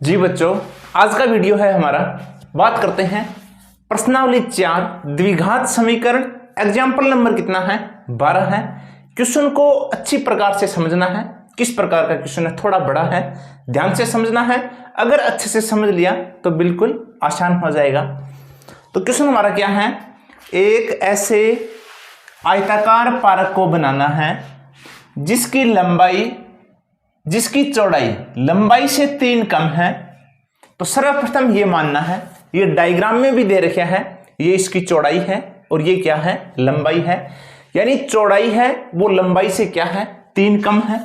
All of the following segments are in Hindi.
जी बच्चों, आज का वीडियो है हमारा, बात करते हैं प्रश्नावली 4 द्विघात समीकरण। एग्जाम्पल नंबर कितना है? 12 है। क्वेश्चन को अच्छी प्रकार से समझना है। किस प्रकार का क्वेश्चन है? थोड़ा बड़ा है, ध्यान से समझना है। अगर अच्छे से समझ लिया तो बिल्कुल आसान हो जाएगा। तो क्वेश्चन हमारा क्या है? एक ऐसे आयताकार पारक को बनाना है जिसकी चौड़ाई लंबाई से 3 कम है। तो सर्वप्रथम ये मानना है, ये डायग्राम में भी दे रखा है, ये इसकी चौड़ाई है और ये क्या है? लंबाई है। यानी चौड़ाई है वो लंबाई से क्या है? 3 कम है।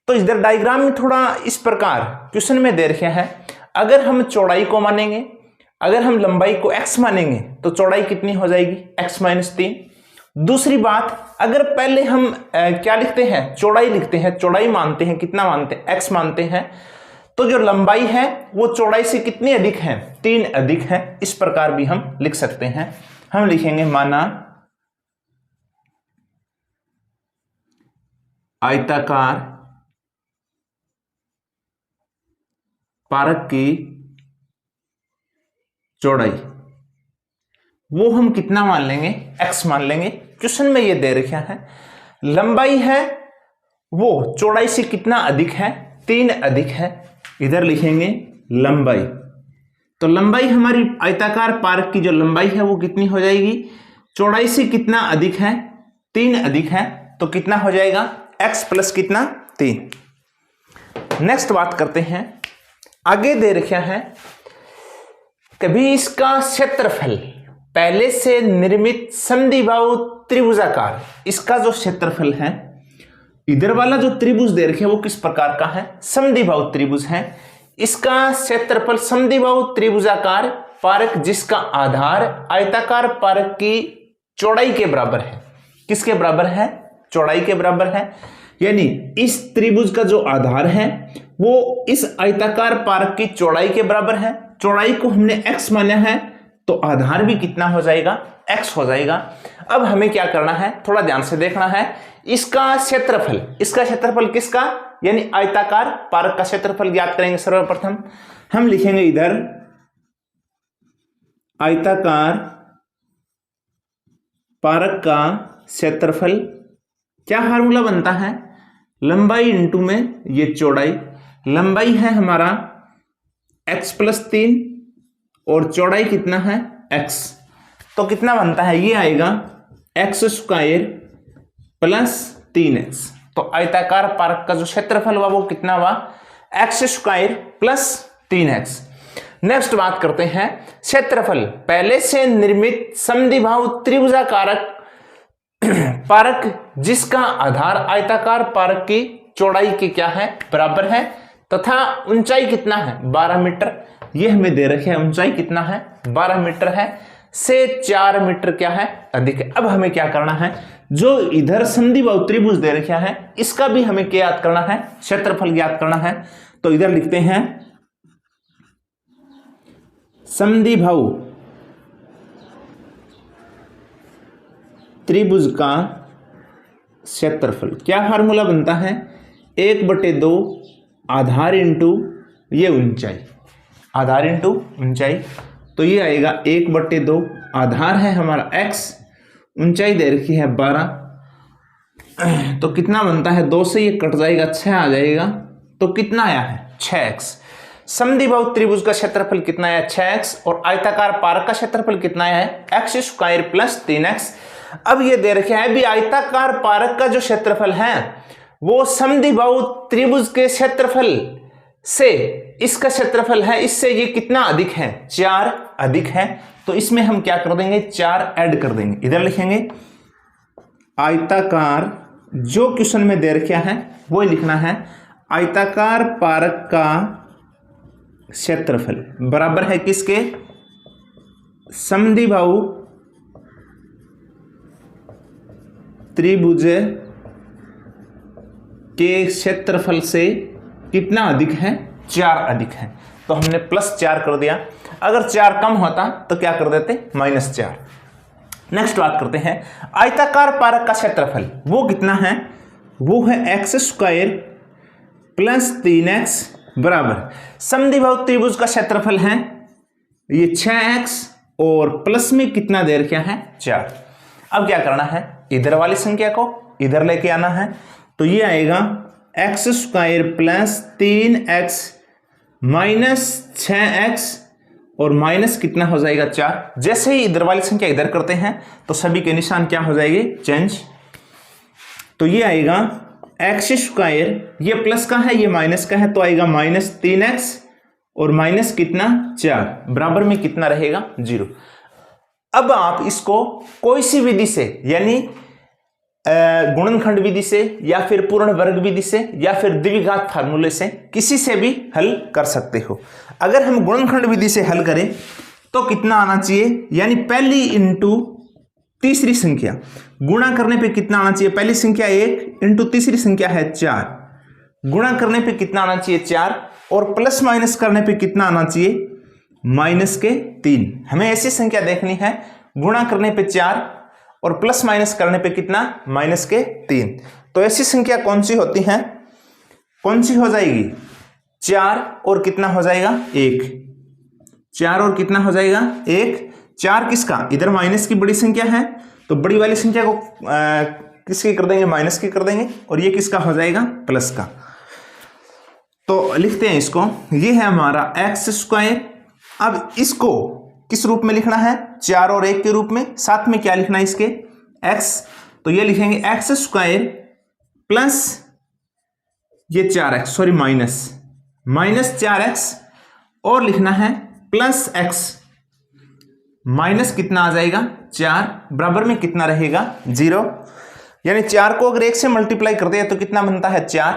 तो इधर डायग्राम में थोड़ा इस प्रकार क्वेश्चन में दे रखा है, अगर हम चौड़ाई को मानेंगे, अगर हम लंबाई को x मानेंगे तो चौड़ाई कितनी हो जाएगी? x - 3। दूसरी बात, अगर पहले हम क्या लिखते हैं? चौड़ाई लिखते हैं, चौड़ाई मानते हैं, कितना मानते हैं? x मानते हैं। तो जो लंबाई है वो चौड़ाई से कितनी अधिक है? 3 अधिक है। इस प्रकार भी हम लिख सकते हैं। हम लिखेंगे माना आयताकार पारक की चौड़ाई वो हम कितना मान लेंगे? x मान लेंगे। क्वेश्चन में ये दे रखा है, लंबाई है वो चौड़ाई से कितना अधिक है? 3 अधिक है। इधर लिखेंगे लंबाई। तो लंबाई हमारी आयताकार पारक की जो लंबाई है वो कितनी हो जाएगी? चौड़ाई से कितना अधिक है? 3 अधिक है। तो कितना हो जाएगा? x प्लस कितना? 3। नेक्स्ट बात करते हैं, आगे दे रखा है कभी इसका क्षेत्रफल पहले से निर्मित समद्विबाहु त्रिभुजाकार, इसका जो क्षेत्रफल है, इधर वाला जो त्रिभुज दे रखे है वो किस प्रकार का है? समद्विबाहु त्रिभुज है। इसका क्षेत्रफल समद्विबाहु त्रिभुजाकार पारक जिसका आधार आयताकार पारक की चौड़ाई के बराबर है। किसके बराबर है? चौड़ाई के बराबर है। यानी इस त्रिभुज का जो आधार है वो इस आयताकार पारक की चौड़ाई के बराबर है। चौड़ाई को हमने x माना है तो आधार भी कितना हो जाएगा? x हो जाएगा। अब हमें क्या करना है? थोड़ा ध्यान से देखना है। इसका क्षेत्रफल किसका? यानी आयताकार पारक का क्षेत्रफल ज्ञात करेंगे। सर्वप्रथम हम लिखेंगे इधर आयताकार प्यारक का क्षेत्रफल। क्या फार्मूला बनता है? लंबाई इंटू में ये चौड़ाई। लंबाई है हमारा x + 3 और चौड़ाई कितना है? x। तो कितना बनता है? ये आएगा x² + 3x। तो आयताकार पारक का जो क्षेत्रफल हुआ वो कितना हुआ? x² + 3x। नेक्स्ट बात करते हैं, क्षेत्रफल पहले से निर्मित समद्विबाहु त्रिभुजाकारक पारक जिसका आधार आयताकार पारक की चौड़ाई के क्या है? बराबर है, तथा ऊंचाई कितना है? 12 मीटर। यह हमें दे रखे हैं, ऊंचाई कितना है? 12 मीटर है, से 4 मीटर क्या है? अधिक है। अब हमें क्या करना है? जो इधर समद्विबाहु त्रिभुज दे रखा है इसका भी हमें क्या याद करना है? क्षेत्रफल ज्ञात करना है। तो इधर लिखते हैं समद्विबाहु त्रिभुज का क्षेत्रफल। क्या फार्मूला बनता है? 1/2 आधार इंटू ये ऊंचाई, आधार इंटू ऊंचाई। तो ये आएगा 1/2, आधार है हमारा x, ऊंचाई दे रखी है 12। तो कितना बनता है? 2 से ये कट जाएगा, 6 आ जाएगा। तो कितना आया है? 6x। समद्विबाहु त्रिभुज का क्षेत्रफल कितना है? 6x। और आयताकार पारक का क्षेत्रफल कितना है? x² + 3x। अब ये दे रखे है भी आयताकार पारक का जो क्षेत्रफल है वो समद्विबाहु त्रिभुज के क्षेत्रफल से इसका क्षेत्रफल है, इससे ये कितना अधिक है? 4 अधिक है। तो इसमें हम क्या कर देंगे? 4 ऐड कर देंगे। इधर लिखेंगे आयताकार, जो क्वेश्चन में दे रखा है वो लिखना है, आयताकार पारक का क्षेत्रफल बराबर है किसके? समद्विबाहु त्रिभुज के क्षेत्रफल से कितना अधिक है? 4 अधिक है। तो हमने +4 कर दिया। अगर 4 कम होता तो क्या कर देते? -4। नेक्स्ट बात करते हैं, आयताकार पारक का क्षेत्रफल वो कितना है? वो है x² + 3x बराबर समद्विबाहु त्रिभुज का क्षेत्रफल है ये 6x और प्लस में कितना दे रखा है 4। अब क्या करना है, इधर वाली संख्या को इधर लेके आना है, तो ये आएगा x square plus 3x minus 6x और माइनस कितना हो जाएगा 4। जैसे ही इधर वाली संख्या इधर करते हैं तो सभी के निशान क्या हो जाएंगे, चेंज। तो ये आएगा x स्क्वायर, ये प्लस का है ये माइनस का है, तो आएगा माइनस 3x और माइनस कितना 4, बराबर में कितना रहेगा 0। अब आप इसको कोई सी विधि से यानी गुणनखंड विधि से या फिर पूर्ण वर्ग विधि से या फिर द्विघात फार्मूले से किसी से भी हल कर सकते हो। अगर हम गुणनखंड विधि से हल करें तो कितना आना चाहिए, यानी पहली इंटू तीसरी संख्या गुणा करने पे कितना आना चाहिए, पहली संख्या 1 इंटू तीसरी संख्या है 4, गुणा करने पे कितना आना चाहिए 4 और प्लस माइनस करने पे कितना आना चाहिए माइनस के 3। हमें ऐसी संख्या देखनी है गुणा करने पे 4 और प्लस माइनस करने पे कितना माइनस के 3। तो ऐसी संख्या कौन सी होती है, कौन सी हो जाएगी 4 और कितना हो जाएगा 1, 4 और कितना हो जाएगा 1। 4 किसका, इधर माइनस की बड़ी संख्या है तो बड़ी वाली संख्या को किसकी कर देंगे, माइनस की कर देंगे, और ये किसका हो जाएगा प्लस का। तो लिखते हैं इसको, ये है हमारा एक्स स्क्वायर। अब इसको किस रूप में लिखना है, 4 और 1 के रूप में, साथ में क्या लिखना है इसके x, तो ये लिखेंगे एक्स स्क्वायर प्लस ये 4x, सॉरी माइनस 4x और लिखना है प्लस x, माइनस कितना आ जाएगा 4, बराबर में कितना रहेगा 0। यानी 4 को अगर 1 से मल्टीप्लाई करते हैं तो कितना बनता है 4,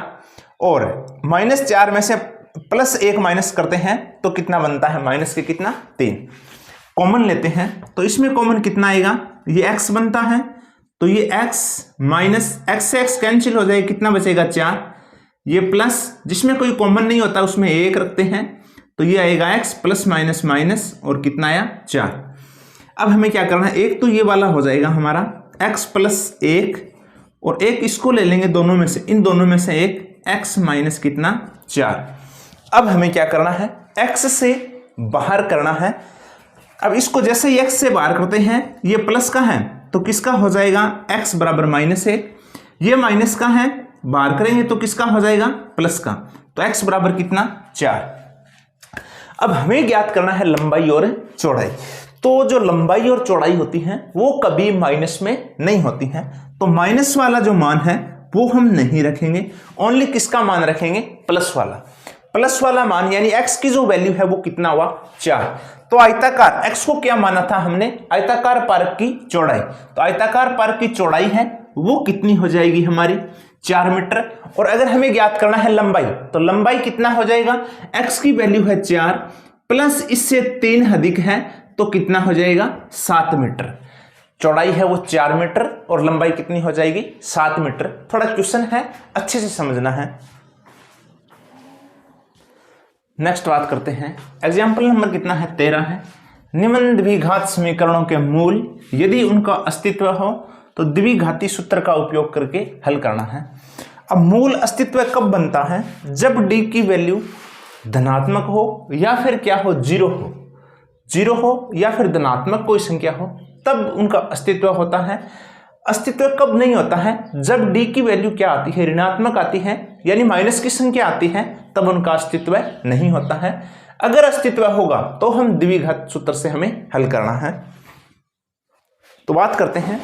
और माइनस 4 में से प्लस 1 माइनस करते हैं तो कितना बनता है माइनस के कितना 3। कॉमन लेते हैं तो इसमें कॉमन कितना आएगा, ये x बनता है तो ये x माइनस x से x कैंसिल हो जाएगा, कितना बचेगा 4, ये प्लस जिसमें कोई कॉमन नहीं होता उसमें 1 रखते हैं तो ये आएगा x प्लस माइनस माइनस और कितना आया 4। अब हमें क्या करना है, एक तो ये वाला हो जाएगा हमारा x प्लस 1 और एक इसको ले लेंगे दोनों में से, इन दोनों में से एक x माइनस कितना 4। अब हमें क्या करना है, x से बाहर करना है। अब इसको जैसे ही x से बाहर करते हैं ये प्लस का है तो किसका हो जाएगा x बराबर माइनस 1, ये माइनस का है बाहर करेंगे तो किसका हो जाएगा प्लस का, तो x बराबर कितना 4। अब हमें ज्ञात करना है लंबाई और चौड़ाई। तो जो लंबाई और चौड़ाई होती है वो कभी माइनस में नहीं होती है, तो माइनस वाला जो मान है वो हम नहीं रखेंगे, ओनली किसका मान रखेंगे प्लस वाला। प्लस वाला मान यानी x की जो वैल्यू है वो कितना हुआ 4। तो आयताकार x को क्या माना था हमने, आयताकार पार्क की चौड़ाई, तो आयताकार पार्क की चौड़ाई है वो कितनी हो जाएगी हमारी 4 मीटर। और अगर हमें ज्ञात करना है लंबाई, तो लंबाई कितना हो जाएगा, x की वैल्यू है 4 प्लस इससे 3 अधिक है तो कितना हो जाएगा 7 मीटर। चौड़ाई है वो 4 मीटर और लंबाई कितनी हो जाएगी 7 मीटर। थोड़ा क्वेश्चन है अच्छे से समझना है। नेक्स्ट बात करते हैं, एग्जाम्पल नंबर कितना है 13 है। निम्न द्विघात समीकरणों के मूल यदि उनका अस्तित्व हो तो द्विघाती सूत्र का उपयोग करके हल करना है। अब मूल अस्तित्व कब बनता है, जब d की वैल्यू धनात्मक हो या फिर क्या हो 0 हो या फिर धनात्मक कोई संख्या हो तब उनका अस्तित्व होता है। अस्तित्व कब नहीं होता है, जब d की वैल्यू क्या आती है ऋणात्मक आती है यानी माइनस की संख्या आती है तब उनका अस्तित्व नहीं होता है। अगर अस्तित्व होगा तो हम द्विघात सूत्र से हमें हल करना है। तो बात करते हैं,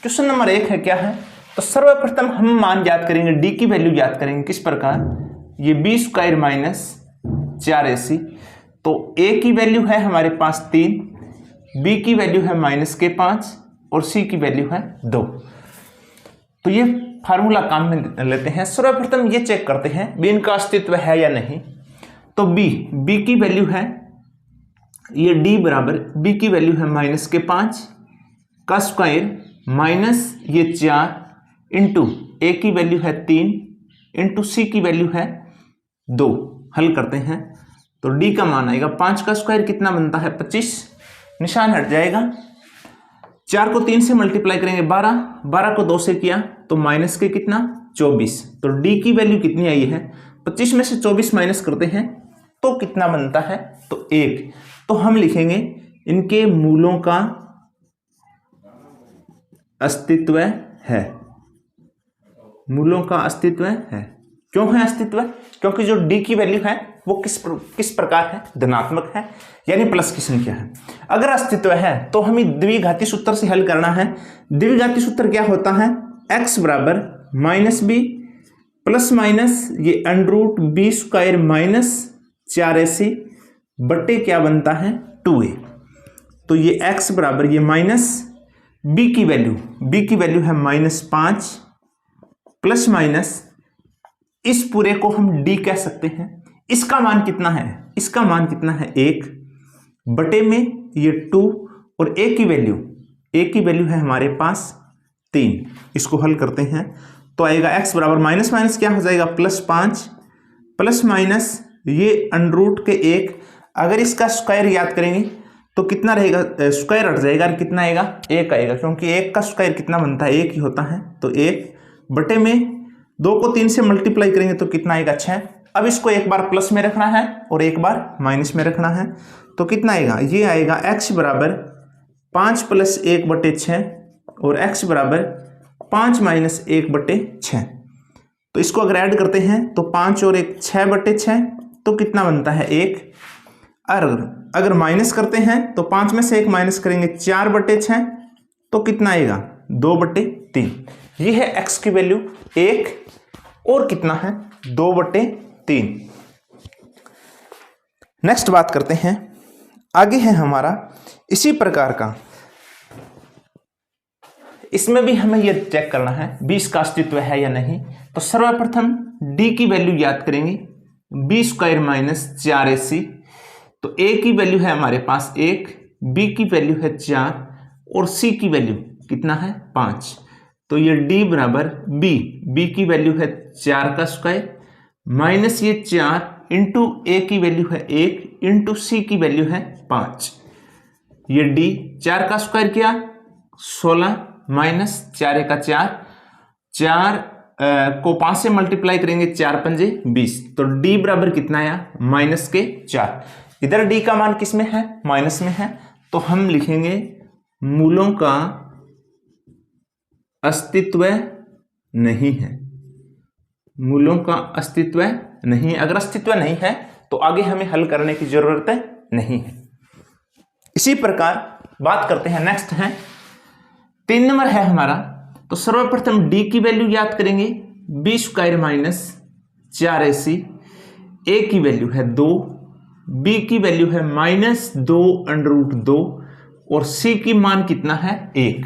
क्वेश्चन नंबर 1 है क्या है, तो सर्वप्रथम हम मान ज्ञात करेंगे, d की वैल्यू ज्ञात करेंगे किस प्रकार, ये b स्क्वायर माइनस 4ac। तो a की वैल्यू है हमारे पास 3, b की वैल्यू है माइनस के 5 और c की वैल्यू है 2। तो ये फार्मूला काम में लेते हैं। सर्वप्रथम ये चेक करते हैं b इनका अस्तित्व है या नहीं। तो b की वैल्यू है ये d बराबर b की वैल्यू है माइनस के 5 का स्क्वायर माइनस ये 4 इंटू a की वैल्यू है 3 इंटू c की वैल्यू है 2। हल करते हैं तो d का मान आएगा 5 का स्क्वायर कितना बनता है 25, निशान हट जाएगा। 4 को 3 से मल्टीप्लाई करेंगे 12 को 2 से किया तो माइनस के कितना 24। तो d की वैल्यू कितनी आई है 25 में से 24 माइनस करते हैं तो कितना बनता है, तो 1। तो हम लिखेंगे इनके मूलों का अस्तित्व है। मूलों का अस्तित्व है। क्यों है अस्तित्व? क्योंकि जो डी की वैल्यू है वो किस प्रकार है, धनात्मक है, यानी प्लस की संख्या है। अगर अस्तित्व है तो हमें द्विघाती सूत्र से हल करना है। द्विघाती सूत्र क्या होता है, x बराबर माइनस बी प्लस माइनस ये under b square minus 4ac बटे क्या बनता है, 2a। तो ये x बराबर ये माइनस b की वैल्यू है -5 प्लस माइनस इस पूरे को हम d कह सकते हैं। इसका मान कितना है, इसका मान कितना है 1 बटे में ये 2 और a की वैल्यू है हमारे पास 3। इसको हल करते हैं तो आएगा x बराबर माइनस माइनस क्या हो जाएगा +5 प्लस माइनस ये अंडर के 1। अगर इसका स्क्वायर याद करेंगे तो कितना रहेगा, स्क्वायर हट जाएगा और कितना आएगा, 1 आएगा, क्योंकि 1 का स्क्वायर कितना बनता है, 1 ही होता है। तो 1 बटे में 2 को 3 से मल्टीप्लाई करेंगे तो कितना आएगा, 6। अब इसको एक बार प्लस में रखना है और एक बार माइनस में रखना है तो कितना आएगा, ये आएगा x बराबर 5 + 1 बटे 6 और x बराबर 5 - 1 बटे 6। तो इसको अगर ऐड करते हैं तो 5 और 1 6 बटे 6 तो कितना बनता है 1। अगर माइनस करते हैं तो 5 में से 1 माइनस करेंगे 4 बटे 6 तो कितना आएगा 2 बटे 3। ये है x की वैल्यू 1 और कितना है 2 बटे 3। नेक्स्ट बात करते हैं, आगे है हमारा इसी प्रकार का, इसमें भी हमें यह चेक करना है 20 का अस्तित्व है या नहीं। तो सर्वप्रथम d की वैल्यू याद करेंगे, b स्क्वायर माइनस 4ac। तो a की वैल्यू है हमारे पास 1, b की वैल्यू है 4 और c की वैल्यू कितना है 5। तो ये d बराबर b की वैल्यू है 4 का स्क्वायर माइनस ये 4 इंटू a की वैल्यू है 1 इंटू c की वैल्यू है 5। ये d 4 का स्क्वायर किया 16 माइनस 4 का 4 को 5 से मल्टीप्लाई करेंगे 4 पंजे 20। तो d बराबर कितना आया -4। इधर d का मान किस में है, माइनस में है। तो हम लिखेंगे मूलों का अस्तित्व नहीं है। मूलों का अस्तित्व नहीं है। अगर अस्तित्व नहीं है तो आगे हमें हल करने की जरूरत नहीं है। इसी प्रकार बात करते हैं, नेक्स्ट है 3 नंबर है हमारा। तो सर्वप्रथम d की वैल्यू याद करेंगे, b square minus 4ac, a की वैल्यू है 2, b की वैल्यू है -2 अंडर √2 और c की मान कितना है 1।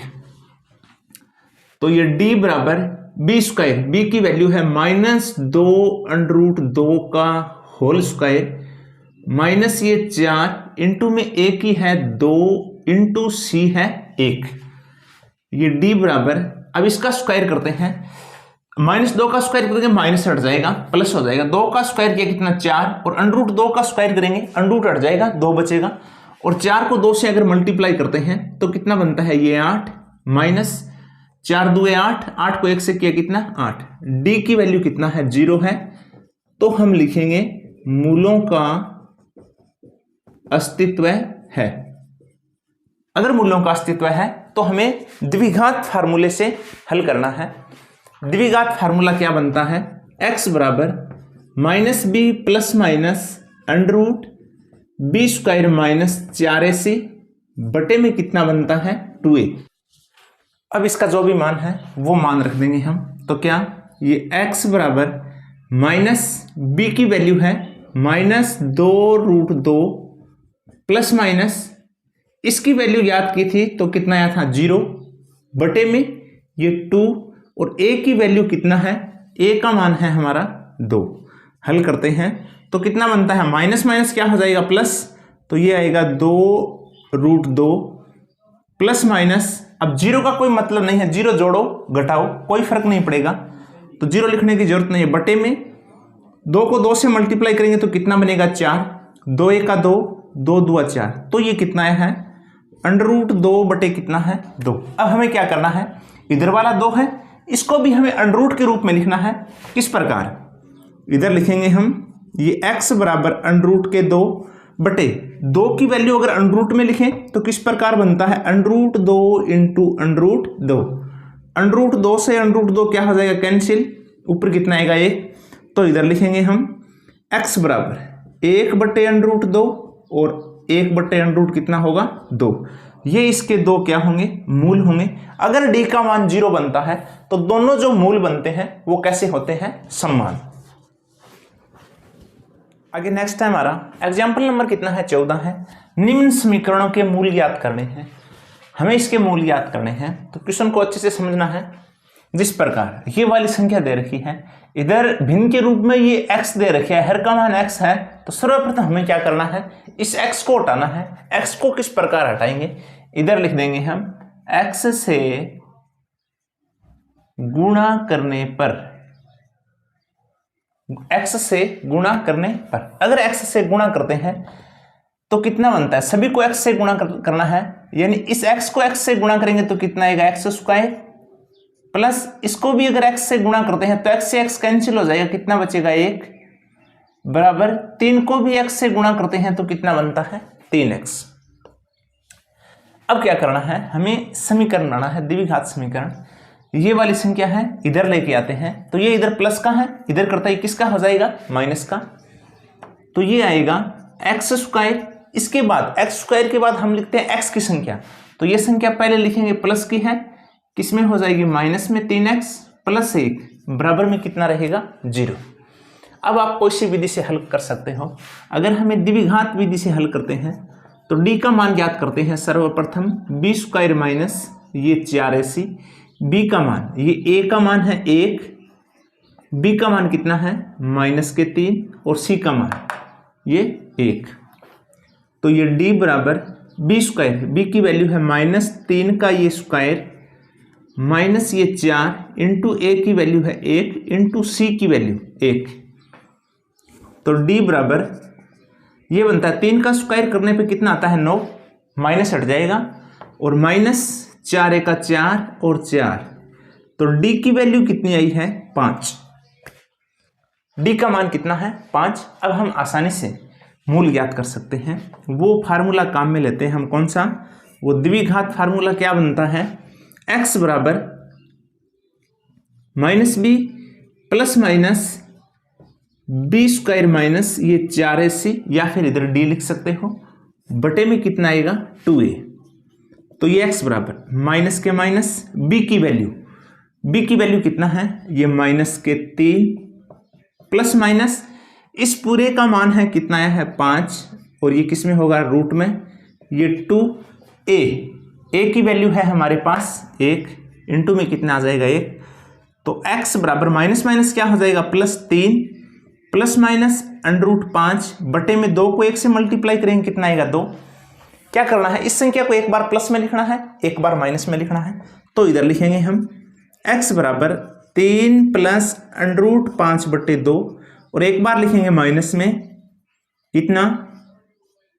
तो ये d बराबर b स्क्वायर, b की वैल्यू है -2 अंडर √2 का होल स्क्वायर माइनस ये 4 इंटू में a की है 2 इंटू c है 1। ये d बराबर, अब इसका स्क्वायर करते हैं, -2 का स्क्वायर करेंगे माइनस हट जाएगा, प्लस हो जाएगा। 2 का स्क्वायर किया कितना 4 और अंडर √2 का स्क्वायर करेंगे, अंडर हट जाएगा 2 बचेगा और 4 को 2 से अगर मल्टीप्लाई करते हैं तो कितना बनता है ये 8 माइनस 4 2 8, 8 को 1 से किया कितना 8। d की वैल्यू कितना है 0 है। तो हम लिखेंगे मूलों का अस्तित्व है। अगर मूलों का अस्तित्व है तो हमें द्विघात फार्मूले से हल करना है। द्विघात फार्मूला क्या बनता है, x बराबर -b plus minus under b square minus 4ac बटे में कितना बनता है 2a। अब इसका जो भी मान है वो मान रख देंगे हम। तो क्या ये x बराबर -b की वैल्यू है -2 √2 प्लस माइनस इसकी वैल्यू याद की थी तो कितना आया था 0 बटे में ये 2 और a की वैल्यू कितना है, a का मान है हमारा 2। हल करते हैं तो कितना बनता है, माइनस माइनस क्या हो जाएगा प्लस, तो ये आएगा 2 √2 प्लस माइनस। अब 0 का कोई मतलब नहीं है, 0 जोड़ो घटाओ कोई फर्क नहीं पड़ेगा, तो 0 लिखने की जरूरत नहीं है। बटे में 2 को 2 से मल्टीप्लाई करेंगे तो कितना बनेगा 4, 2 1 का 2, 2 2 4, तो ये कितना है अंडर √2 बटे कितना है 2। अब हमें क्या करना है, इधर वाला 2 है इसको भी हमें अंडर रूट के रूप में लिखना है। किस प्रकार, इधर लिखेंगे हम ये x बराबर अंडर रूट के 2 बटे 2 की वैल्यू अगर अंडर रूट में लिखें तो किस प्रकार बनता है, under root 2 into under root 2। Under root 2 से अंडर रूट 2 क्या हो जाएगा, कैंसिल, ऊपर कितना आएगा 1। तो इधर लिखेंगे हम x बराबर 1 बटे अंडर रूट 2 और 1 बटे अंडर रूट कितना होगा 2। ये इसके दो क्या होंगे, मूल होंगे। अगर d का मान 0 बनता है तो दोनों जो मूल बनते हैं वो कैसे होते हैं, समान। आगे नेक्स्ट है हमारा एग्जाम्पल नंबर कितना है, 14 है। निम्न समीकरणों के मूल ज्ञात करने हैं, हमें इसके मूल ज्ञात करने हैं। तो क्वेश्चन को अच्छे से समझना है। जिस प्रकार ये वाली संख्या दे रखी है, इधर भिन्न के रूप में ये x दे रखा है, हर का मान x है, तो सर्वप्रथम हमें क्या करना है, इस x को हटाना है। x को किस प्रकार हटाएंगे, इधर लिख देंगे हम x से गुणा करने पर, x से गुणा करने पर। अगर x से गुणा करते हैं तो कितना बनता है, सभी को x से गुणा करना है, यानी इस x को x से गुणा करेंगे तो कितना आएगा, x स्क्वायर, प्लस इसको भी अगर x से गुणा करते हैं तो x से x कैंसिल हो जाएगा, कितना बचेगा 1, बराबर 3 को भी x से गुणा करते हैं तो कितना बनता है 3x। अब क्या करना है, हमें समीकरण बनाना है, द्विघात समीकरण। ये वाली संख्या है, इधर लेके आते हैं तो ये इधर प्लस का है, इधर करता है किसका हो जाएगा, माइनस का। तो ये आएगा एक्स स्क्वायर। इसके बाद एक्स स्क्वायर के बाद हम लिखते हैं x की संख्या, तो ये संख्या पहले लिखेंगे प्लस की है, किसमें हो जाएगी, माइनस में 3x प्लस 1 बराबर में कितना रहेगा 0। अब आप कोई सी विधि से हल कर सकते हो। अगर हमें द्विघात विधि से हल करते हैं तो d का मान ज्ञात करते हैं। सर्वप्रथम b स्क्वायर माइनस ये 4ac, b का मान, ये a का मान है 1, b का मान कितना है -3 और c का मान ये 1। तो ये d बराबर b स्क्वायर, b की वैल्यू है -3 का ये स्क्वायर माइनस ये 4 इंटू a की वैल्यू है 1 इंटू c की वैल्यू 1। तो d बराबर ये बनता है 3 का स्क्वायर करने पे कितना आता है 9, माइनस हट जाएगा और माइनस 4 का 4 और 4, तो d की वैल्यू कितनी आई है 5। d का मान कितना है 5। अब हम आसानी से मूल ज्ञात कर सकते हैं, वो फार्मूला काम में लेते हैं हम। कौन सा, वो द्विघात फार्मूला क्या बनता है, x बराबर -b plus minus b square minus ये 4ac, या फिर इधर d लिख सकते हो, बटे में कितना आएगा 2a। तो ये x बराबर माइनस के माइनस b की वैल्यू कितना है, ये -3 प्लस माइनस इस पूरे का मान है कितना आया है 5, और ये किस में होगा रूट में, ये 2a की वैल्यू है हमारे पास 1, इंटू में कितना आ जाएगा 1। तो x बराबर माइनस माइनस क्या हो जाएगा +3 प्लस माइनस √5 बटे में 2 को 1 से मल्टीप्लाई करेंगे कितना आएगा 2। क्या करना है, इस संख्या को एक बार प्लस में लिखना है, एक बार माइनस में लिखना है। तो इधर लिखेंगे हम x बराबर 3 प्लस √5 बटे 2, और एक बार लिखेंगे माइनस में कितना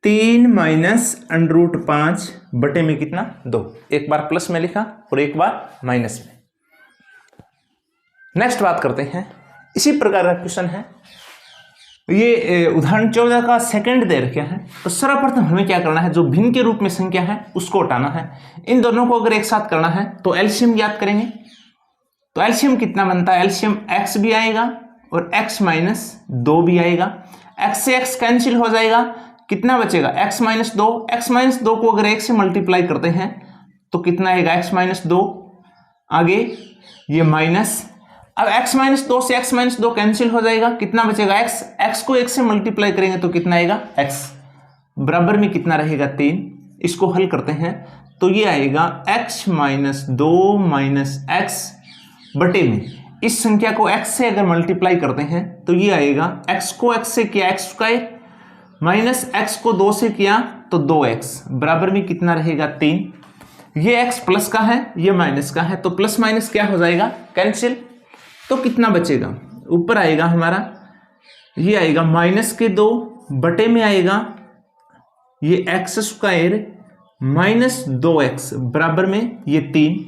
3 माइनस √5 बटे में कितना 2। एक बार प्लस में लिखा और एक बार माइनस में। नेक्स्ट बात करते हैं, इसी प्रकार का क्वेश्चन है, ये उदाहरण 14 का सेकंड दे रखा है। तो सर्वप्रथम हमें क्या करना है, जो भिन्न के रूप में संख्या है उसको हटाना है। इन दोनों को अगर एक साथ करना है तो एलसीएम ज्ञात करेंगे। तो एलसीएम कितना बनता है, एलसीएम x भी आएगा और x माइनस 2 भी आएगा। x से x कैंसिल हो जाएगा, कितना बचेगा x माइनस 2। x माइनस 2 को अगर 1 से मल्टीप्लाई करते हैं तो कितना आएगा x माइनस 2, आगे ये माइनस। अब x माइनस 2 से x माइनस 2 कैंसिल हो जाएगा, कितना बचेगा x। x को 1 से मल्टीप्लाई करेंगे तो कितना आएगा x, बराबर में कितना रहेगा 3। इसको हल करते हैं तो ये आएगा x माइनस 2 माइनस x बटे में, इस संख्या को x से अगर मल्टीप्लाई करते हैं तो ये आएगा x को x से किया x स्क्वायर माइनस x को 2 से किया तो 2x, बराबर में कितना रहेगा 3। ये x प्लस का है, ये माइनस का है, तो प्लस माइनस क्या हो जाएगा कैंसिल। तो कितना बचेगा, ऊपर आएगा हमारा, ये आएगा -2 बटे में आएगा ये x स्क्वायर माइनस 2x बराबर में ये 3।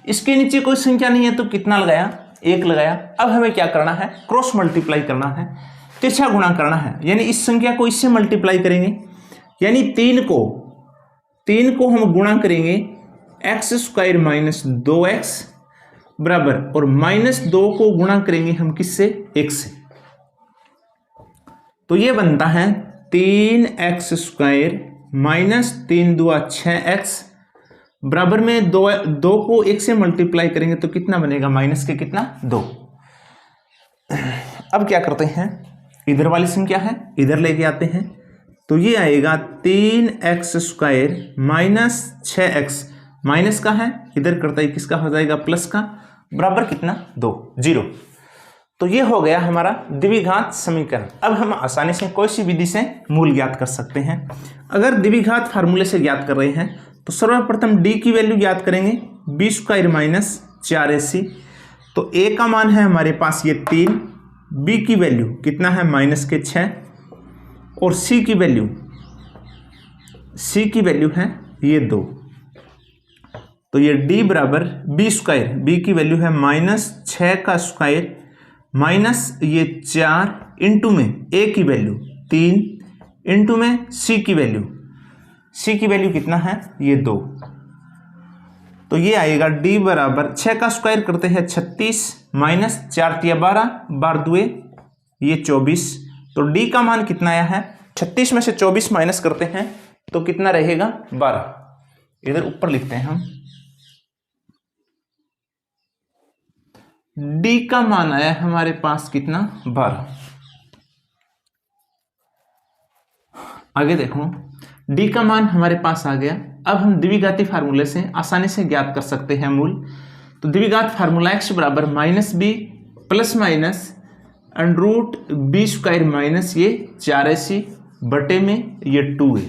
इसके नीचे कोई संख्या नहीं है तो कितना लगाया 1 लगाया। अब हमें क्या करना है, क्रॉस मल्टीप्लाई करना है, तिरछा गुणा करना है, यानी इस संख्या को इससे मल्टीप्लाई करेंगे, यानी 3 को हम गुणा करेंगे x² माइनस 2x बराबर, और -2 को गुणा करेंगे हम किससे, 1 से। तो ये बनता है 3x² माइनस 3 दूआ 6x बराबर में 2 को 1 से मल्टीप्लाई करेंगे तो कितना बनेगा, माइनस के कितना, 2। अब क्या करते हैं, इधर वाली संख्या है इधर लेके आते हैं, तो ये आएगा 3x² माइनस 6x, माइनस का है इधर करता है किसका हो जाएगा, प्लस का, बराबर कितना, 2, 0। तो ये हो गया हमारा द्विघात समीकरण। अब हम आसानी से कोई सी विधि से मूल ज्ञात कर सकते हैं। अगर द्विघात फार्मूले से ज्ञात कर रहे हैं तो सर्वप्रथम d की वैल्यू ज्ञात करेंगे, b² माइनस 4ac। तो a का मान है हमारे पास ये 3, b की वैल्यू कितना है, माइनस के 6, और c की वैल्यू है ये 2। तो ये d बराबर b², b की वैल्यू है -6 का स्क्वायर माइनस ये 4 इंटू में a की वैल्यू 3 इंटू में c की वैल्यू कितना है, ये 2। तो ये आएगा d बराबर 6 का स्क्वायर करते हैं 36 माइनस 4 × 12, 12 दूए ये 24। तो d का मान कितना आया है, 36 में से 24 माइनस करते हैं तो कितना रहेगा, 12। इधर ऊपर लिखते हैं हम, d का मान आया हमारे पास कितना, 12। आगे देखो, d का मान हमारे पास आ गया। अब हम द्विघाती फार्मूले से आसानी से ज्ञात कर सकते हैं मूल। तो द्विघात फार्मूला x बराबर -b plus minus √b² minus ये 4ac बटे में ये 2a।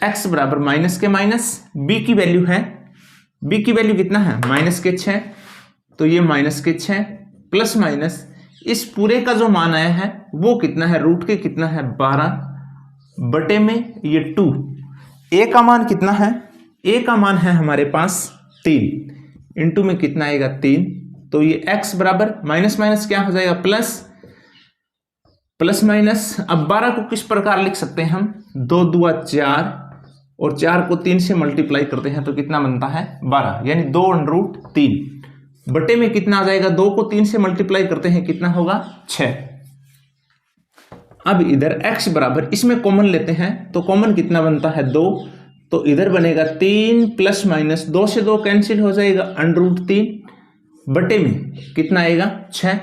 x बराबर माइनस के माइनस, b की वैल्यू कितना है, माइनस के 6, तो ये माइनस के 6 प्लस माइनस इस पूरे का जो मान आया है वो कितना है, रूट के कितना है, 12 बटे में ये 2। a का मान कितना है, a का मान है हमारे पास 3 इंटू में कितना आएगा, 3। तो ये x बराबर माइनस माइनस क्या हो जाएगा, प्लस माइनस। अब 12 को किस प्रकार लिख सकते हैं हम, 2 दूआ 4 और 4 को 3 से मल्टीप्लाई करते हैं तो कितना बनता है, 12, यानी 2√3 बटे में कितना आ जाएगा, 2 को 3 से मल्टीप्लाई करते हैं कितना होगा, 6। अब इधर x बराबर, इसमें कॉमन लेते हैं तो कॉमन कितना बनता है, 2। तो इधर बनेगा 3 प्लस माइनस 2 से 2 कैंसिल हो जाएगा, √3 बटे में कितना आएगा, 6।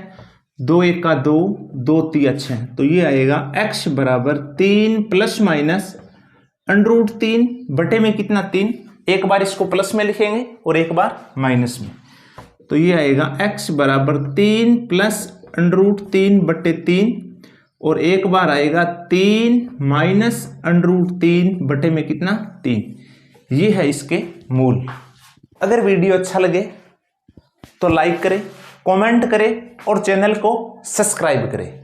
2 1 का 2, 2 3 6। तो ये आएगा x बराबर 3 प्लस माइनस √3 बटे में कितना, 3। एक बार इसको प्लस में लिखेंगे और एक बार माइनस में। तो ये आएगा x बराबर 3 प्लस √3 बटे 3, और एक बार आएगा 3 माइनस √3 बटे में कितना, 3। ये है इसके मूल। अगर वीडियो अच्छा लगे तो लाइक करें, कमेंट करें और चैनल को सब्सक्राइब करें।